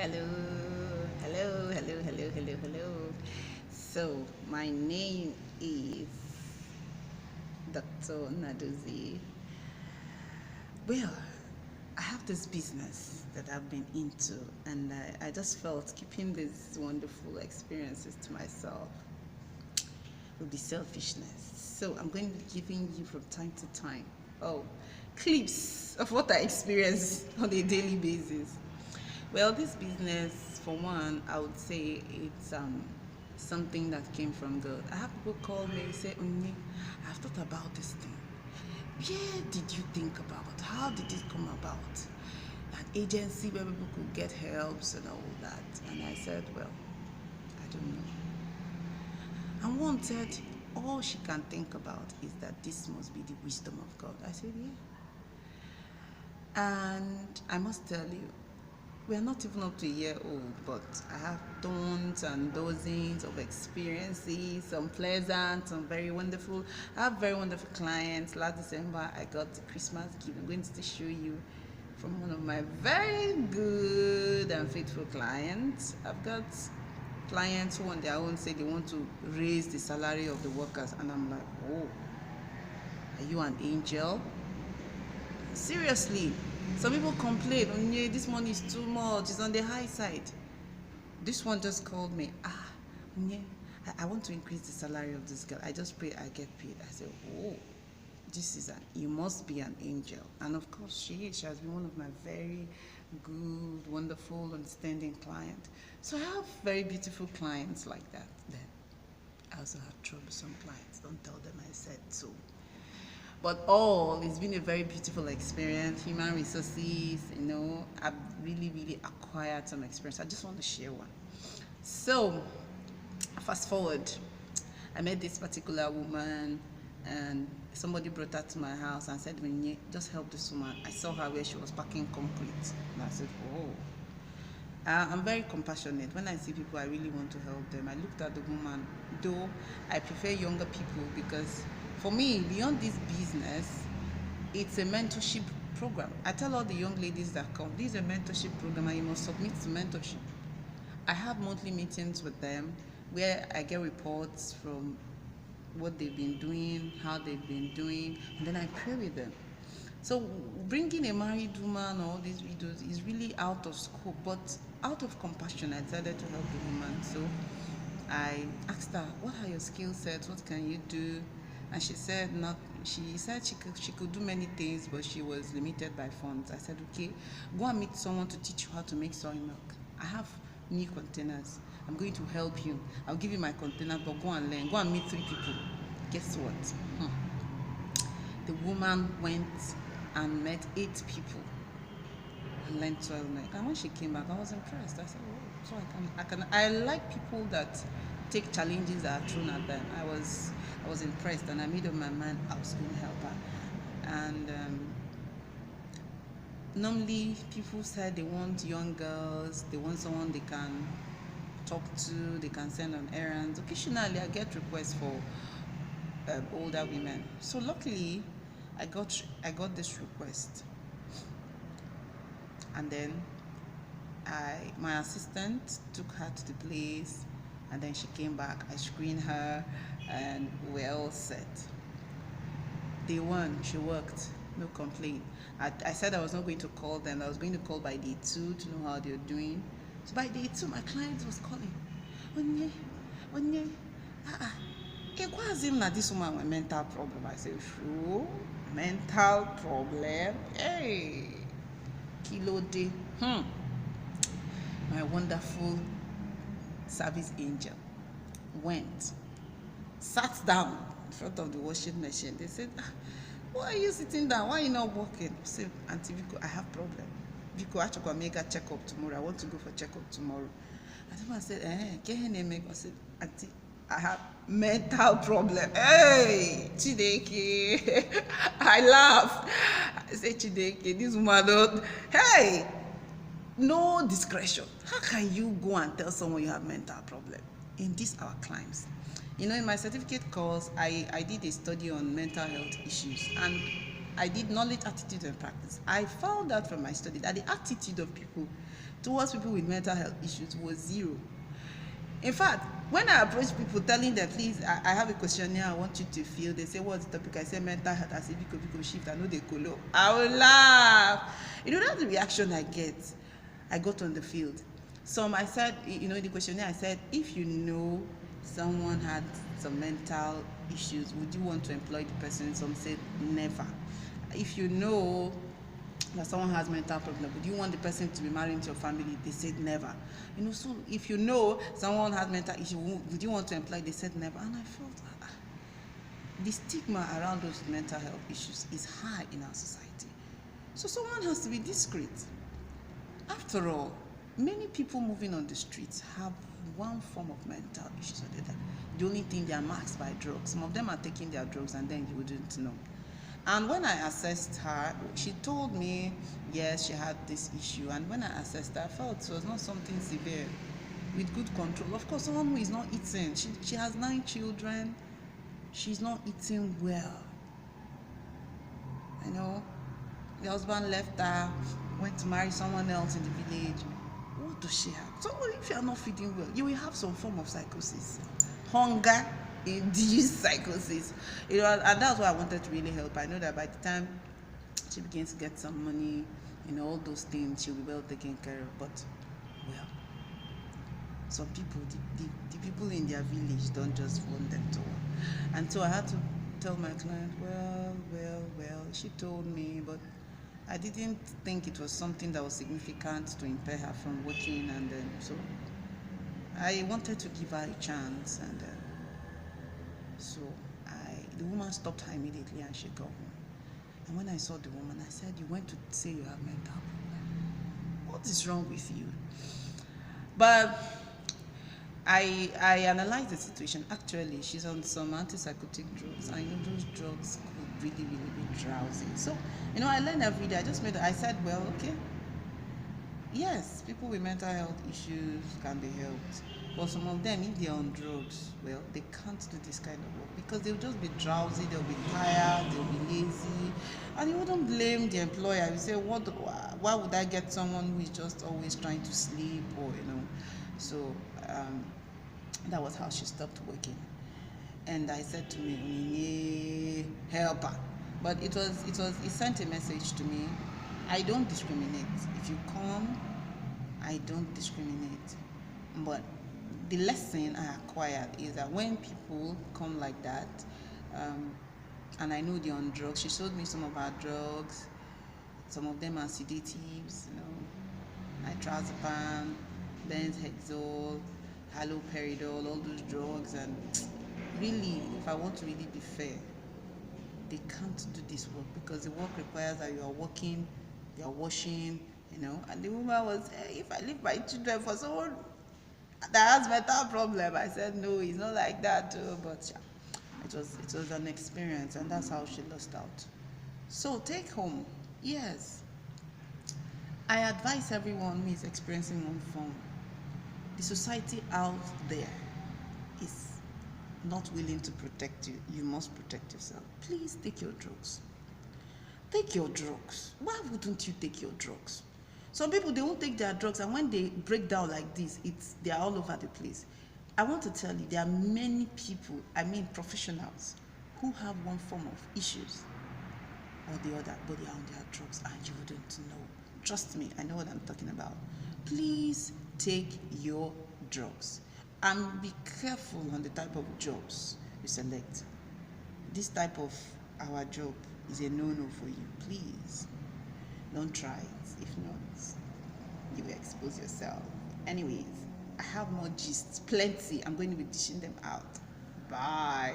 Hello, hello. So, my name is Dr. Nnadozie. Well, I have this business that I've been into, and I just felt keeping these wonderful experiences to myself would be selfishness. So, I'm going to be giving you from time to time, clips of what I experience on a daily basis. Well, this business, for one, I would say it's something that came from God. I have people call me say, Onyinye, I've thought about this thing. Where did you think about? How did it come about? An agency where people could get helps and all that. And I said, well, I don't know. And one said, all she can think about is that this must be the wisdom of God. I said, yeah. And I must tell you, we are not even up to a year old, but I have tons and dozens of experiences, some pleasant, some very wonderful. I have very wonderful clients. Last December, I got a Christmas gift. I'm going to show you from one of my very good and faithful clients. I've got clients who on their own say they want to raise the salary of the workers, and I'm like, oh, are you an angel? Seriously, some people complain, Onyinye, this money is too much, it's on the high side. This one just called me, Onyinye, I want to increase the salary of this girl. I just pray I get paid. I said, oh, you must be an angel. And of course she is. She has been one of my very good, wonderful, understanding clients. So I have very beautiful clients like that. Then I also have troublesome clients. Don't tell them I said so. But it's been a very beautiful experience. Human resources, I've really acquired some experience. I just want to share one. So, fast forward, I met this particular woman, and somebody brought her to my house and said, just help this woman. I saw her where she was packing concrete. And I said, oh. I'm very compassionate. When I see people, I really want to help them. I looked at the woman, though I prefer younger people, because for me, beyond this business, it's a mentorship program. I tell all the young ladies that come, this is a mentorship program and you must submit to mentorship. I have monthly meetings with them where I get reports from what they've been doing, how they've been doing, and then I pray with them. So bringing a married woman or all these videos is really out of scope, but out of compassion, I decided to help the woman. So I asked her, what are your skill sets? What can you do? And she said not. She said she could do many things, but she was limited by funds. I said, okay, go and meet someone to teach you how to make soy milk. I have new containers. I'm going to help you. I'll give you my container, but go and learn. Go and meet 3 people. Guess what? The woman went and met 8 people and learned soil milk. And when she came back, I was impressed. I said, oh, so I like people that take challenges that are thrown at them. I was impressed, and I made up my mind I was going to help her. And normally people said they want young girls, they want someone they can talk to, they can send on errands. Occasionally I get requests for older women. So luckily I got this request, and then my assistant took her to the place, and then she came back. I screened her, and we were all set. Day 1, she worked, no complaint. I said I was not going to call them. I was going to call by day 2 to know how they're doing. So by day 2, my client was calling, Onyinye, it was him that this woman with mental problem. I said, sure, mental problem. Hey, kilo day. My wonderful service angel went, sat down in front of the washing machine. They said, why are you sitting down? Why are you not working? I said, Auntie Vico, I have problem. Vico, I have to go make a checkup tomorrow. I want to go for checkup tomorrow. And I said, I said, Auntie, I have mental problem. Hey, Chideke. I laugh. I say, Chideke, this woman don't. Hey, no discretion. How can you go and tell someone you have mental problem in these our climes? In my certificate course, I did a study on mental health issues, and I did knowledge, attitude, and practice. I found out from my study that the attitude of people towards people with mental health issues was zero. In fact, when I approach people telling them, please, I have a questionnaire I want you to fill, they say, what's the topic? I say mental health. I say, because shift. I know they colo. I will laugh. You know, that's the reaction I get. I got on the field. Some, I said, you know, in the questionnaire, I said, if you know someone had some mental issues, would you want to employ the person? Some said, never. If you know that someone has mental problem, would you want the person to be married into your family? They said never. You know, so if you know someone has mental issue, would you want to employ? They said never. And I felt the stigma around those mental health issues is high in our society. So someone has to be discreet. After all, many people moving on the streets have one form of mental issues or the other. The only thing, they are masked by drugs. Some of them are taking their drugs and then you wouldn't know. And when I assessed her, she told me, yes, she had this issue. And when I assessed her, I felt it was not something severe, with good control. Of course, someone who is not eating, she has 9 children, she's not eating well. You know, the husband left her, went to marry someone else in the village. What does she have? So if you are not feeding well, you will have some form of psychosis. Hunger induced psychosis. You know, and that's why I wanted to really help. I know that by the time she begins to get some money, you know, all those things, she'll be well taken care of. But, well, some people, the people in their village don't just want them to work. And so I had to tell my client, well, she told me, but I didn't think it was something that was significant to impair her from working. And then, so I wanted to give her a chance. And so the woman stopped her immediately and she got home. And when I saw the woman, I said, you went to say you have mental problem. What is wrong with you? But I analyzed the situation. Actually, she's on some antipsychotic drugs. I know those drugs could really be drowsy. So, you know, I learned every day. I said, well, okay, yes, people with mental health issues can be helped. But some of them, if they're on drugs, well, they can't do this kind of work because they'll just be drowsy, they'll be tired, they'll be lazy. And you wouldn't blame the employer. You say, why would I get someone who is just always trying to sleep or, you know. So that was how she stopped working. And I said to me, Onyinye, help her. But it sent a message to me. I don't discriminate. If you come, I don't discriminate. But the lesson I acquired is that when people come like that, and I know they're on drugs, she showed me some of our drugs. Some of them are sedatives, you know, nitrazepam, benzhexol, haloperidol, all those drugs. And really, if I want to really be fair, they can't do this work because the work requires that you are working, you are washing, you know. And the woman was, hey, if I leave my children for someone that has mental problem, I said, no, it's not like that too. But yeah, it was an experience, and that's how she lost out. So take home, yes, I advise everyone who is experiencing one form. The society out there is not willing to protect you. You must protect yourself. Please take your drugs. Take your drugs. Why wouldn't you take your drugs? Some people, they won't take their drugs, and when they break down like this, they are all over the place. I want to tell you, there are many people, I mean professionals, who have one form of issues or the other, but they are on their drugs and you wouldn't know. Trust me, I know what I'm talking about. Please take your drugs and be careful on the type of jobs you select. This type of our job is a no-no for you. Please don't try it. If not, you will expose yourself. Anyways, I have more gists, plenty. I'm going to be dishing them out. Bye.